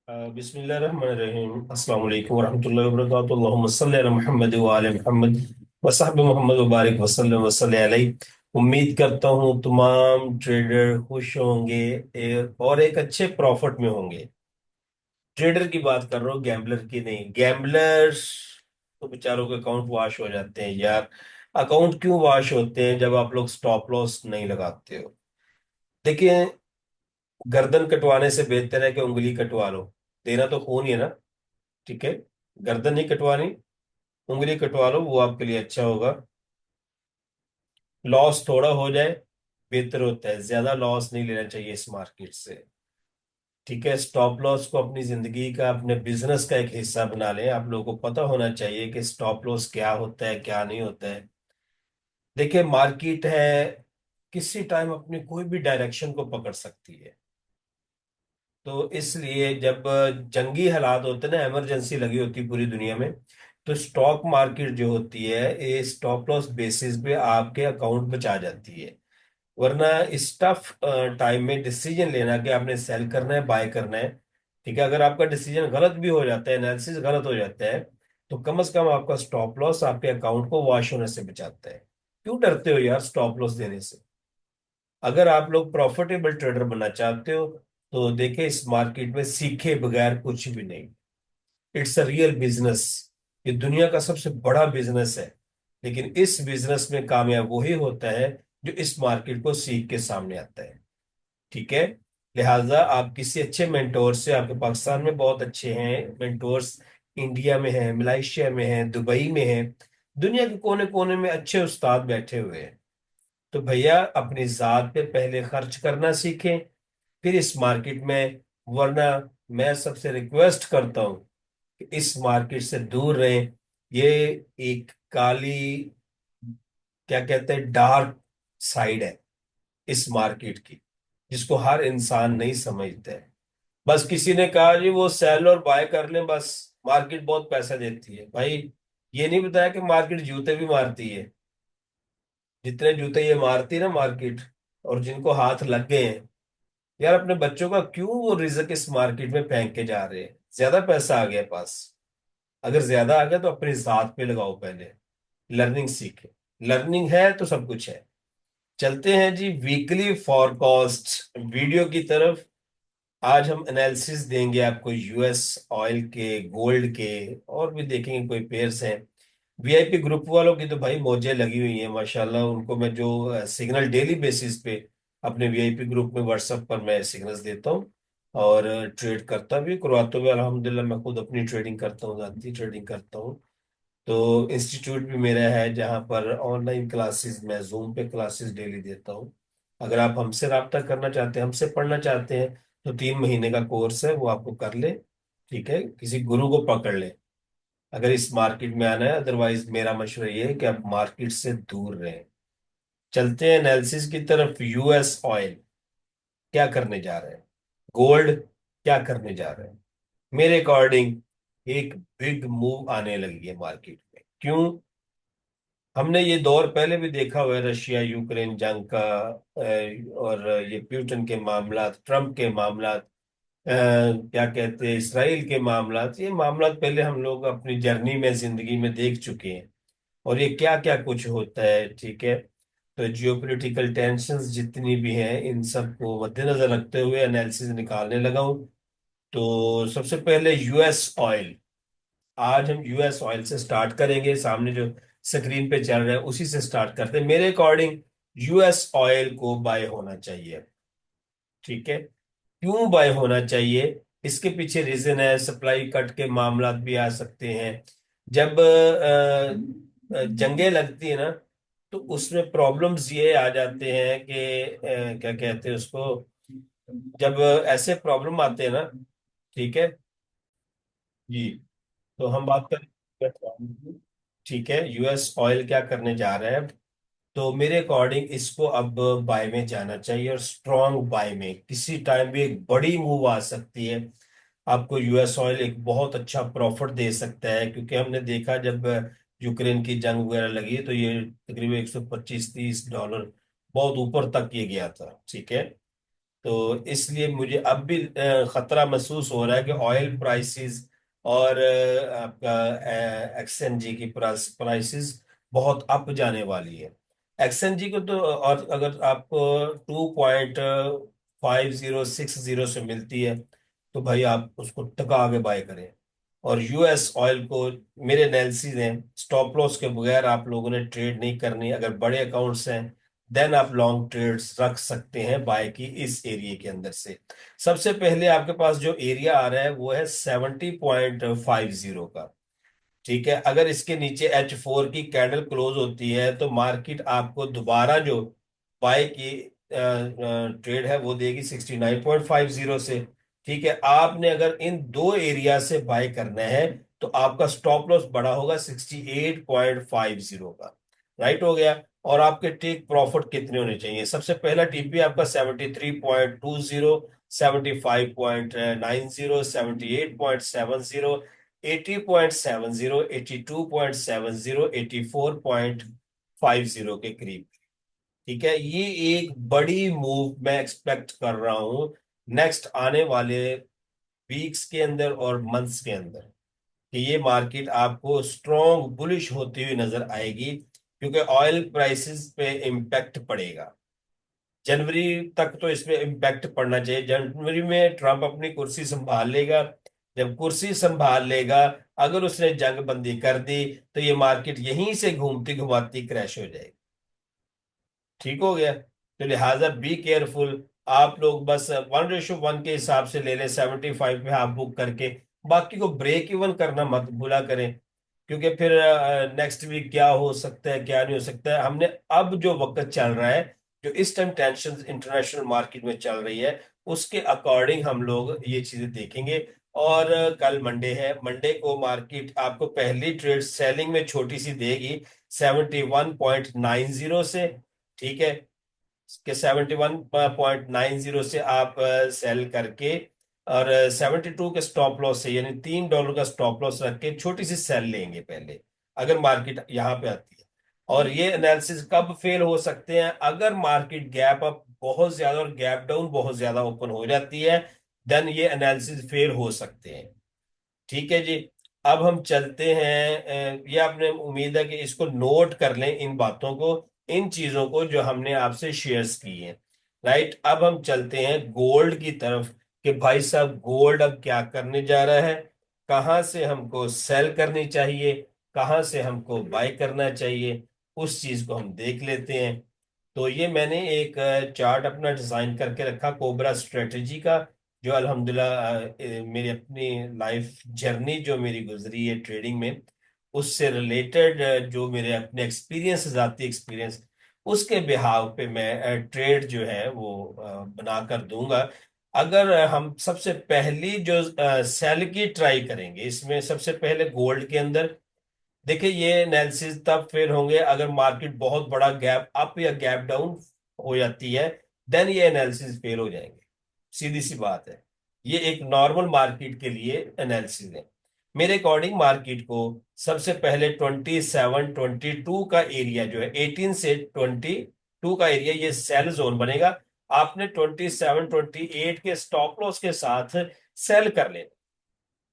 बिस्मिल्लाहिर्रहमानिर्रहीम अस्सलाम वालेकुम वरहमतुल्लाहि वबरकातुहू अल्लाहुम्मा सल्लि अला मुहम्मद व आले मुहम्मद व सहबि मोहम्मद व बारिक वसल्लम वसल्लि अलैहि। उम्मीद करता हूँ तमाम ट्रेडर खुश होंगे और एक अच्छे प्रॉफिट में होंगे। ट्रेडर की बात कर रहा हूँ, गैम्बलर की नहीं। गैम्बलर्स तो बेचारों के अकाउंट वॉश हो जाते हैं यार। अकाउंट क्यों वॉश होते हैं? जब आप लोग स्टॉप लॉस नहीं लगाते हो। देखिए, गर्दन कटवाने से बेहतर है कि उंगली कटवा लो। देना तो खून ही है ना। ठीक है, गर्दन नहीं कटवानी, उंगली कटवा लो, वो आपके लिए अच्छा होगा। लॉस थोड़ा हो जाए बेहतर होता है, ज्यादा लॉस नहीं लेना चाहिए इस मार्केट से। ठीक है, स्टॉप लॉस को अपनी जिंदगी का, अपने बिजनेस का एक हिस्सा बना लें। आप लोगों को पता होना चाहिए कि स्टॉप लॉस क्या होता है, क्या नहीं होता है। देखिए, मार्केट है, किसी टाइम अपनी कोई भी डायरेक्शन को पकड़ सकती है। तो इसलिए जब जंगी हालात होते हैं ना, इमरजेंसी लगी होती है पूरी दुनिया में, तो स्टॉक मार्केट जो होती है ये स्टॉप लॉस बेसिस पे आपके अकाउंट बचा जाती है। वरना इस टफ टाइम में डिसीजन लेना कि आपने सेल करना है, बाय करना है। ठीक है, अगर आपका डिसीजन गलत भी हो जाता है, एनालिसिस गलत हो जाता है, तो कम से कम आपका स्टॉप लॉस आपके अकाउंट को वॉश होने से बचाता है। क्यों डरते हो यार स्टॉप लॉस देने से? अगर आप लोग प्रॉफिटेबल ट्रेडर बनना चाहते हो तो देखिए, इस मार्केट में सीखे बगैर कुछ भी नहीं। It's a real business. ये दुनिया का सबसे बड़ा बिजनेस है। लेकिन इस बिजनेस में कामयाब वही होता है जो इस मार्केट को सीख के सामने आता है। ठीक है, लिहाजा आप किसी अच्छे मेंटोर से, आपके पाकिस्तान में बहुत अच्छे हैं मेंटोर्स, इंडिया में हैं, मलेशिया में हैं, दुबई में हैं, दुनिया के कोने कोने में अच्छे उस्ताद बैठे हुए हैं। तो भैया अपनी जात पे पहले खर्च करना सीखें, फिर इस मार्केट में। वरना मैं सबसे रिक्वेस्ट करता हूं कि इस मार्केट से दूर रहें। ये एक काली, क्या कहते हैं, डार्क साइड है इस मार्केट की, जिसको हर इंसान नहीं समझता है। बस किसी ने कहा जी वो सेल और बाय कर लें, बस मार्केट बहुत पैसा देती है। भाई, ये नहीं बताया कि मार्केट जूते भी मारती है। जितने जूते ये मारती है ना मार्केट, और जिनको हाथ लग गए हैं, यार अपने बच्चों का क्यों वो रिस्क इस मार्केट में फेंक के जा रहे हैं? ज्यादा पैसा आ गया पास। अगर ज्यादा आ गया तो अपनी जात पे लगाओ पहले। लर्निंग सीखे। लर्निंग है तो सब कुछ है। चलते हैं जी वीकली फॉरकास्ट वीडियो की तरफ। आज हम एनालिसिस देंगे आपको यूएस ऑयल के, गोल्ड के, और भी देखेंगे कोई पेयर्स हैं। वीआईपी ग्रुप वालों की तो भाई मौजें लगी हुई हैं माशाल्लाह। उनको मैं जो सिग्नल डेली बेसिस पे अपने वीआईपी ग्रुप में व्हाट्सएप पर मैं सिग्नल्स देता हूँ। और ट्रेड करता भी, करवाता भी अल्हम्दुलिल्लाह। मैं खुद अपनी ट्रेडिंग करता हूँ, जाती ट्रेडिंग करता हूँ। तो इंस्टीट्यूट भी मेरा है जहाँ पर ऑनलाइन क्लासेस, मैं जूम पे क्लासेस डेली देता हूँ। अगर आप हमसे रब्ता करना चाहते हैं, हमसे पढ़ना चाहते हैं, तो 3 महीने का कोर्स है, वो आपको कर ले। ठीक है, किसी गुरु को पकड़ ले अगर इस मार्केट में आना है। अदरवाइज मेरा मशवरा ये है कि आप मार्केट से दूर रहें। चलते हैं एनालिसिस की तरफ। यूएस ऑयल क्या करने जा रहे हैं, गोल्ड क्या करने जा रहे हैं? मेरे अकॉर्डिंग एक बिग मूव आने लगी है मार्केट में। क्यों? हमने ये दौर पहले भी देखा हुआ है, रशिया यूक्रेन जंग का, और ये प्यूटन के मामला, ट्रम्प के मामला, क्या कहते हैं, इसराइल के मामला। ये मामला पहले हम लोग अपनी जर्नी में, जिंदगी में देख चुके हैं। और ये क्या क्या कुछ होता है। ठीक है, तो जियोपॉलिटिकल टेंशंस जितनी भी हैं, इन सब को मद्देनजर रखते हुए एनालिसिस निकालने लगा हूं। तो सबसे पहले यूएस ऑयल। आज हम यूएस ऑयल से स्टार्ट करेंगे। सामने जो स्क्रीन पे चल रहा है उसी से स्टार्ट करते हैं। मेरे अकॉर्डिंग यूएस ऑयल को बाय होना चाहिए। ठीक है, क्यों बाय होना चाहिए? इसके पीछे रीजन है, सप्लाई कट के मामला भी आ सकते हैं। जब जंगें लगती है ना, तो उसमें प्रॉब्लम्स ये आ जाते हैं कि क्या कहते हैं उसको, जब ऐसे प्रॉब्लम आते हैं ना। ठीक है जी, तो हम बात करें। ठीक है, यूएस ऑयल क्या करने जा रहा है? तो मेरे अकॉर्डिंग इसको अब बाय में जाना चाहिए, और स्ट्रॉन्ग बाय में। किसी टाइम भी एक बड़ी मूव आ सकती है। आपको यूएस ऑयल एक बहुत अच्छा प्रॉफिट दे सकता है, क्योंकि हमने देखा जब यूक्रेन की जंग वगैरह लगी तो ये तकरीबन 125-130 डॉलर बहुत ऊपर तक ये गया था। ठीक है, तो इसलिए मुझे अब भी खतरा महसूस हो रहा है कि ऑयल प्राइसेस और आपका एक्सएनजी की प्राइसेस बहुत अप जाने वाली है। एक्सएनजी को तो, और अगर आपको 2.5060 से मिलती है तो भाई आप उसको टका के बाय करें। और यूएस ऑयल को, मेरे एनालिसिस हैं, स्टॉप लॉस के बगैर आप लोगों ने ट्रेड नहीं करनी। अगर बड़े अकाउंट्स हैं देन आप लॉन्ग ट्रेड्स रख सकते हैं बाय की इस एरिया के अंदर से। सबसे पहले आपके पास जो एरिया आ रहा है वो है 70.50 का। ठीक है, अगर इसके नीचे H4 की कैंडल क्लोज होती है तो मार्केट आपको दोबारा जो बाय की ट्रेड है वो देगी 69.50 से। ठीक है, आपने अगर इन दो एरिया से बाय करना है तो आपका स्टॉप लॉस बड़ा होगा 68.50 का। राइट हो गया। और आपके टेक प्रॉफिट कितने होने चाहिए? सबसे पहला टीपी आपका 73.20, 75.90, 78.70, 80.70, 82.70, 84.50 के करीब। ठीक है, ये एक बड़ी मूव मैं एक्सपेक्ट कर रहा हूं नेक्स्ट आने वाले वीक्स के अंदर और मंथ्स के अंदर, कि ये मार्केट आपको स्ट्रॉन्ग बुलिश होती हुई नजर आएगी, क्योंकि ऑयल प्राइसेस पे इम्पैक्ट पड़ेगा। जनवरी तक तो इसमें इम्पैक्ट पड़ना चाहिए। जनवरी में ट्रम्प अपनी कुर्सी संभाल लेगा। जब कुर्सी संभाल लेगा, अगर उसने जंग बंदी कर दी तो ये मार्केट यहीं से घूमती घुमाती क्रैश हो जाएगी। ठीक हो गया, तो लिहाजा बी केयरफुल। आप लोग बस 1:1 के हिसाब से ले लें, 75 पे आप बुक करके। बाकी को ब्रेक इवन करना मत भूला करें, क्योंकि फिर नेक्स्ट वीक क्या हो सकता है क्या नहीं हो सकता है। हमने अब जो वक्त चल रहा है, जो इस टाइम टेंशन इंटरनेशनल मार्केट में चल रही है, उसके अकॉर्डिंग हम लोग ये चीजें देखेंगे। और कल मंडे है, मंडे को मार्केट आपको पहली ट्रेड सेलिंग में छोटी सी देगी 71.90 से। ठीक है, कि 71.90 से आप सेल करके, और 72 के स्टॉप लॉस से, यानी $3 का स्टॉप लॉस रख के छोटी सी सेल लेंगे पहले, अगर मार्केट यहाँ पे आती है। और ये एनालिसिस कब फेल हो सकते हैं? अगर मार्केट गैप अप बहुत ज्यादा और गैप डाउन बहुत ज्यादा ओपन हो जाती है, देन ये एनालिसिस फेल हो सकते हैं। ठीक है जी। अब हम चलते हैं, ये आपने, उम्मीद है कि इसको नोट कर लें, इन बातों को, इन चीजों को जो हमने आपसे शेयर्स की हैं। राइट, अब हम चलते हैं गोल्ड की तरफ, कि भाई साहब गोल्ड अब क्या करने जा रहा है, कहाँ से हमको सेल करनी चाहिए, कहाँ से हमको बाय करना चाहिए, उस चीज को हम देख लेते हैं। तो ये मैंने एक चार्ट अपना डिजाइन करके रखा कोबरा स्ट्रेटेजी का, जो अल्हम्दुलिल्लाह मेरी अपनी लाइफ जर्नी जो मेरी गुजरी है ट्रेडिंग में, उससे रिलेटेड जो मेरे अपने एक्सपीरियंस, जाती एक्सपीरियंस, उसके बिहाव पे मैं ट्रेड जो है वो बनाकर दूंगा। अगर हम सबसे पहली जो सेल की ट्राई करेंगे, इसमें सबसे पहले गोल्ड के अंदर, देखिए ये एनालिसिस तब फेल होंगे अगर मार्केट बहुत बड़ा गैप अप या गैप डाउन हो जाती है, देन ये एनालिसिस फेल हो जाएंगे। सीधी सी बात है, ये एक नॉर्मल मार्केट के लिए एनालिसिस है। मेरे अकॉर्डिंग मार्केट को सबसे पहले 27-22 का एरिया जो है, 18 से 22 का एरिया, ये सेल जोन बनेगा। आपने 27-28 के स्टॉप लॉस के साथ सेल कर लेना।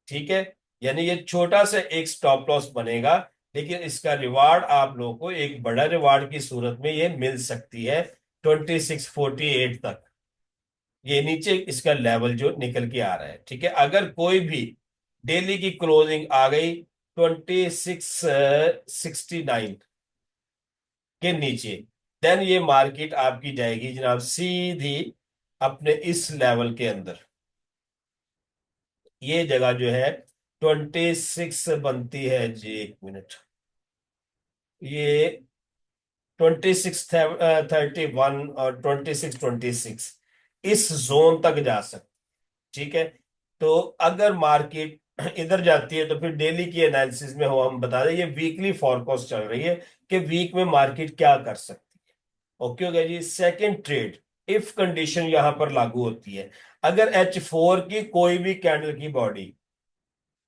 ठीक है, यानी ये छोटा सा एक स्टॉप लॉस बनेगा, लेकिन इसका रिवार्ड आप लोगों को एक बड़ा रिवार्ड की सूरत में ये मिल सकती है 2648 तक। ये नीचे इसका लेवल जो निकल के आ रहा है। ठीक है, अगर कोई भी डेली की क्लोजिंग आ गई 2669 के नीचे, देन ये मार्केट आपकी जाएगी जनाब सीधी अपने इस लेवल के अंदर। ये जगह जो है 26 बनती है जी, एक मिनट, ये 2631 और 2626 इस जोन तक जा सकते। ठीक है, तो अगर मार्केट इधर जाती है तो फिर डेली की एनालिसिस में हो हम बता दें, ये वीकली फॉरकास्ट चल रही है कि वीक में मार्केट क्या कर सकती है। ओके हो गया जी। सेकंड ट्रेड, इफ कंडीशन यहां पर लागू होती है, अगर H4 की कोई भी कैंडल की बॉडी,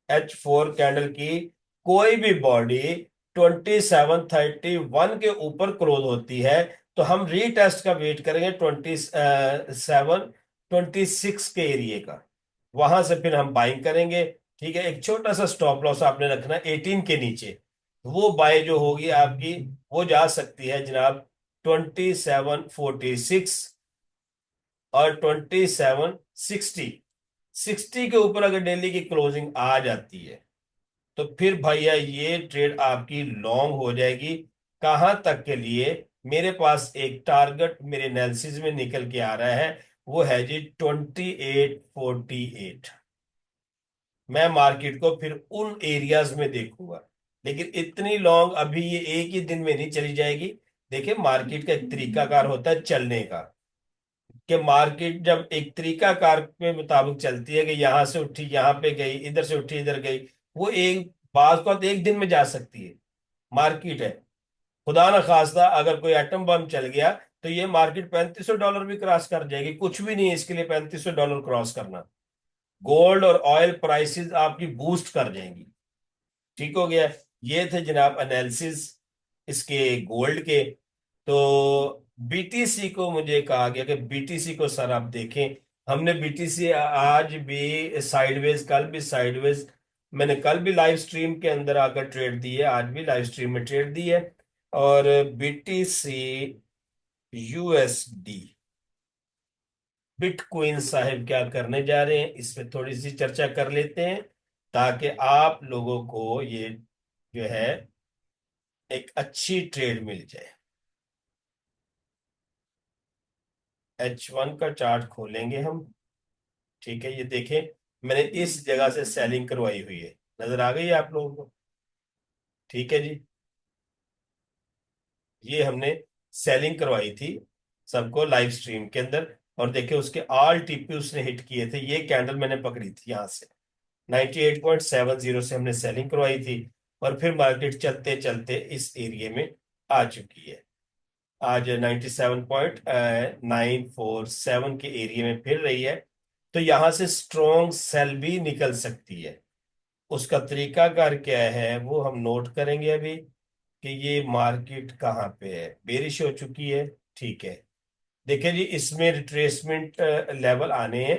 H4 कैंडल की कोई भी बॉडी 2731 के ऊपर क्लोज होती है, तो हम रीटेस्ट का वेट करेंगे 27 26 के एरिया का, वहां से फिर हम बाइंग करेंगे। ठीक है, एक छोटा सा स्टॉप लॉस आपने रखना 18 के नीचे। वो बाय जो होगी आपकी, वो जा सकती है जनाब 2746 और 2760। 60 के ऊपर अगर डेली की क्लोजिंग आ जाती है तो फिर भैया ये ट्रेड आपकी लॉन्ग हो जाएगी। कहां तक के लिए? मेरे पास एक टारगेट मेरे एनालिसिस में निकल के आ रहा है, वो है जी 2848। मैं मार्केट को फिर उन एरियाज में देखूंगा, लेकिन इतनी लॉन्ग अभी ये एक ही दिन में नहीं चली जाएगी। देखिए, मार्केट का एक तरीकाकार होता है चलने का, कि मार्केट जब एक तरीकाकार के मुताबिक चलती है कि यहां से उठी यहां पे गई, इधर से उठी इधर गई, वो एक बात को एक दिन में जा सकती है। मार्केट है, खुदा ना खास्ता अगर कोई एटम बम चल गया तो ये मार्केट $3500 भी क्रॉस कर जाएगी। कुछ भी नहीं है इसके लिए $3500 क्रॉस करना। गोल्ड और ऑयल प्राइसेस आपकी बूस्ट कर जाएंगी। ठीक हो गया। ये थे जनाब एनालिसिस इसके गोल्ड के। तो बीटीसी को मुझे कहा गया कि बीटीसी को सर आप देखें। हमने बीटीसी आज भी साइडवेज, कल भी साइडवेज, मैंने कल भी लाइव स्ट्रीम के अंदर आकर ट्रेड दी है, आज भी लाइव स्ट्रीम में ट्रेड दी है। और बीटीसी यूएसडी बिटकॉइन साहिब क्या करने जा रहे हैं, इस पे थोड़ी सी चर्चा कर लेते हैं, ताकि आप लोगों को ये जो है एक अच्छी ट्रेड मिल जाए। H1 का चार्ट खोलेंगे हम। ठीक है, ये देखें, मैंने इस जगह से सेलिंग करवाई हुई है, नजर आ गई है आप लोगों को? ठीक है जी, ये हमने सेलिंग करवाई थी सबको लाइव स्ट्रीम के अंदर। और देखिए, उसके ऑल टीपी उसने हिट किए थे। ये कैंडल मैंने पकड़ी थी यहां से 98.70 से हमने सेलिंग करवाई थी। और फिर मार्केट चलते चलते इस एरिया में आ चुकी है। आज 97.947 के एरिया में फिर रही है। तो यहां से स्ट्रॉन्ग सेल भी निकल सकती है। उसका तरीकाकार क्या है वो हम नोट करेंगे अभी, कि ये मार्केट कहाँ पे है, बेरिश हो चुकी है। ठीक है, देखिए जी, इसमें रिट्रेसमेंट लेवल आने हैं।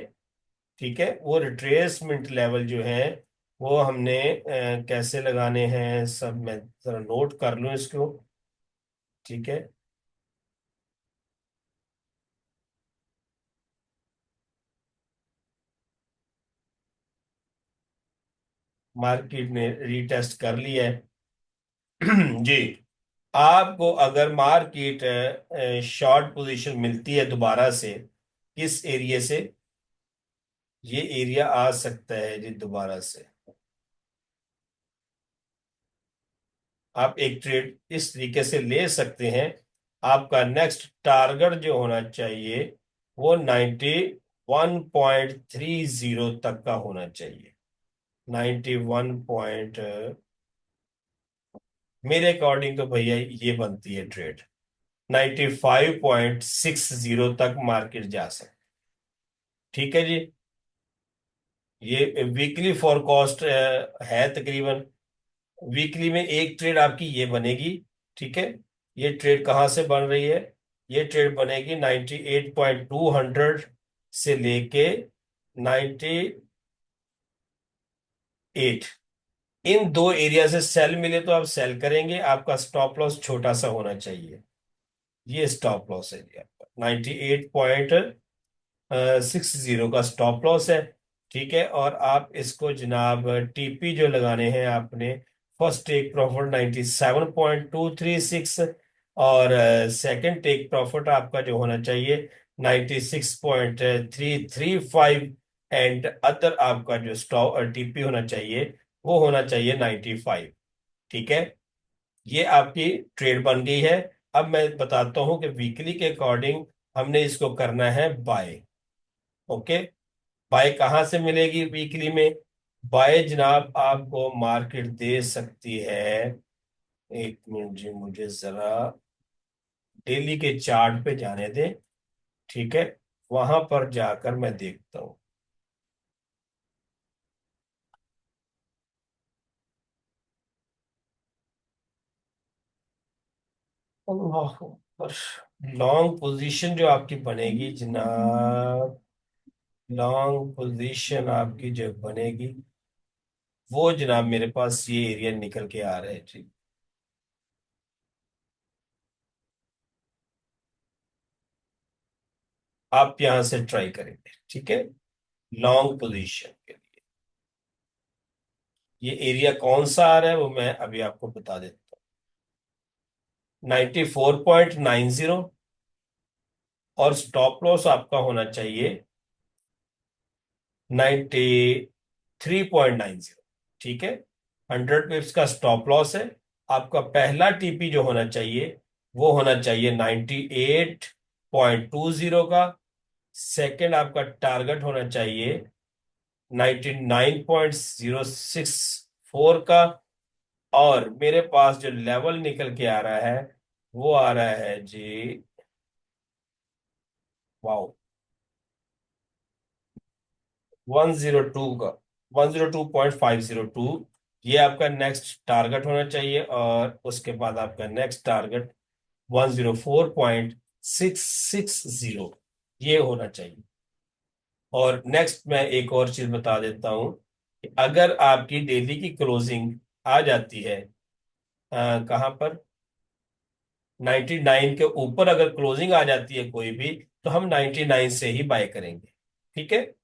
ठीक है, वो रिट्रेसमेंट लेवल जो है वो हमने कैसे लगाने हैं सब मैं जरा नोट कर लूं इसको। ठीक है, मार्केट ने रीटेस्ट कर लिया है। जी, आपको अगर मार्केट शॉर्ट पोजीशन मिलती है दोबारा से, किस एरिया से? ये एरिया आ सकता है जी दोबारा से। आप एक ट्रेड इस तरीके से ले सकते हैं। आपका नेक्स्ट टारगेट जो होना चाहिए वो 91.30 तक का होना चाहिए। 91 पॉइंट, मेरे अकॉर्डिंग तो भैया ये बनती है ट्रेड 95.60 तक मार्केट जा सकती। ठीक है जी, ये वीकली फोरकास्ट है तकरीबन। वीकली में एक ट्रेड आपकी ये बनेगी। ठीक है, ये ट्रेड कहाँ से बन रही है? ये ट्रेड बनेगी 98.200 से लेके 98। इन दो एरिया से सेल मिले तो आप सेल करेंगे। आपका स्टॉप लॉस छोटा सा होना चाहिए। ये स्टॉप लॉस है जी आपका 98.60 का स्टॉप लॉस है। ठीक है, और आप इसको जनाब टीपी जो लगाने हैं आपने, फर्स्ट टेक प्रॉफिट 97.236, और सेकंड टेक प्रॉफिट आपका जो होना चाहिए 96.335, एंड अदर आपका जो स्टॉप टीपी होना चाहिए वो होना चाहिए 95। ठीक है, ये आपकी ट्रेड बन गई है। अब मैं बताता हूं कि वीकली के अकॉर्डिंग हमने इसको करना है बाय। ओके, बाय कहाँ से मिलेगी वीकली में? बाय जनाब आपको मार्केट दे सकती है, एक मिनट जी, मुझे जरा डेली के चार्ट पे जाने दें। ठीक है, वहां पर जाकर मैं देखता हूँ। अल्लाह, लॉन्ग पोजीशन जो आपकी बनेगी जनाब, लॉन्ग पोजीशन आपकी जो बनेगी, वो जनाब मेरे पास ये एरिया निकल के आ रहा है जी। आप यहां से ट्राई करेंगे, ठीक है। लॉन्ग पोजीशन के लिए ये एरिया कौन सा आ रहा है वो मैं अभी आपको बता देता हूँ। 94.90। और स्टॉप लॉस आपका होना चाहिए 93.90। ठीक है। 100 पिप्स का स्टॉप लॉस है। आपका पहला टीपी जो होना चाहिए वो होना चाहिए 98.20 का। सेकंड आपका टारगेट होना चाहिए 99.064 का। और मेरे पास जो लेवल निकल के आ रहा है वो आ रहा है जी, वाओ, 102 का, 102.502। ये आपका नेक्स्ट टारगेट होना चाहिए। और उसके बाद आपका नेक्स्ट टारगेट 104.660 ये होना चाहिए। और नेक्स्ट मैं एक और चीज बता देता हूं कि अगर आपकी डेली की क्लोजिंग आ जाती है कहां पर, 99 के ऊपर अगर क्लोजिंग आ जाती है कोई भी, तो हम 99 से ही बाय करेंगे। ठीक है।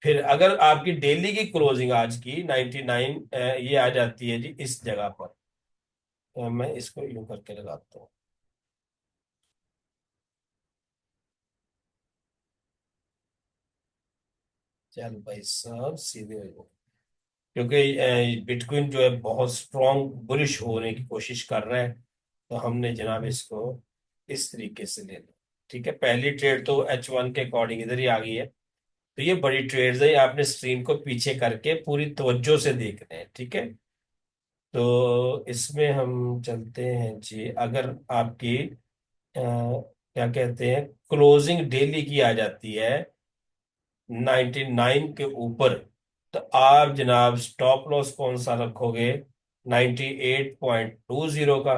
फिर अगर आपकी डेली की क्लोजिंग आज की 99 ये आ जाती है जी इस जगह पर, मैं इसको यूं करके लगाता हूँ। चल भाई साहब सीधे हो जाओ। क्योंकि बिटकॉइन जो है बहुत स्ट्रांग बुलिश होने की कोशिश कर रहा है, तो हमने जनाब इसको इस तरीके से लेना। ठीक है। पहली ट्रेड तो H1 के अकॉर्डिंग इधर ही आ गई है। तो ये बड़ी ट्रेड्स है, ये आपने स्क्रीन को पीछे करके पूरी तवज्जो से देखना है। ठीक है। तो इसमें हम चलते हैं जी। अगर आपकी क्या कहते हैं क्लोजिंग डेली की आ जाती है 99 के ऊपर, तो आप जनाब स्टॉप लॉस कौन सा रखोगे, 98.20 का।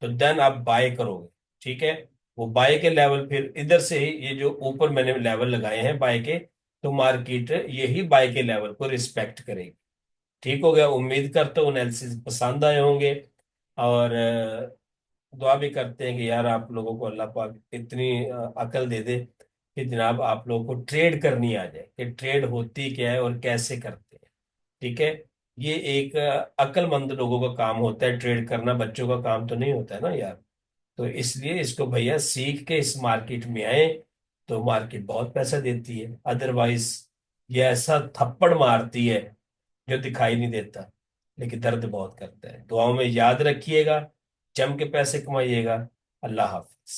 तो देन आप बाय करोगे। ठीक है। वो बाय के लेवल फिर इधर से ही, ये जो ऊपर मैंने लेवल लगाए हैं बाय के, तो मार्केट यही बाय के लेवल को रिस्पेक्ट करेगी। ठीक हो गया। उम्मीद करता हूँ एनालिसिस पसंद आए होंगे। और दुआ भी करते हैं कि यार आप लोगों को अल्लाह पाक इतनी अकल दे दे कि जनाब आप लोगों को ट्रेड करनी आ जाए, कि ट्रेड होती क्या है और कैसे करते हैं। ठीक है। ये एक अक्लमंद लोगों का काम होता है, ट्रेड करना बच्चों का काम तो नहीं होता है ना यार। तो इसलिए इसको भैया सीख के इस मार्केट में आए, तो मार्केट बहुत पैसा देती है। अदरवाइज ये ऐसा थप्पड़ मारती है जो दिखाई नहीं देता, लेकिन दर्द बहुत करता है। दुआओं में याद रखिएगा, जम के पैसे कमाइएगा। अल्लाह हाफिज।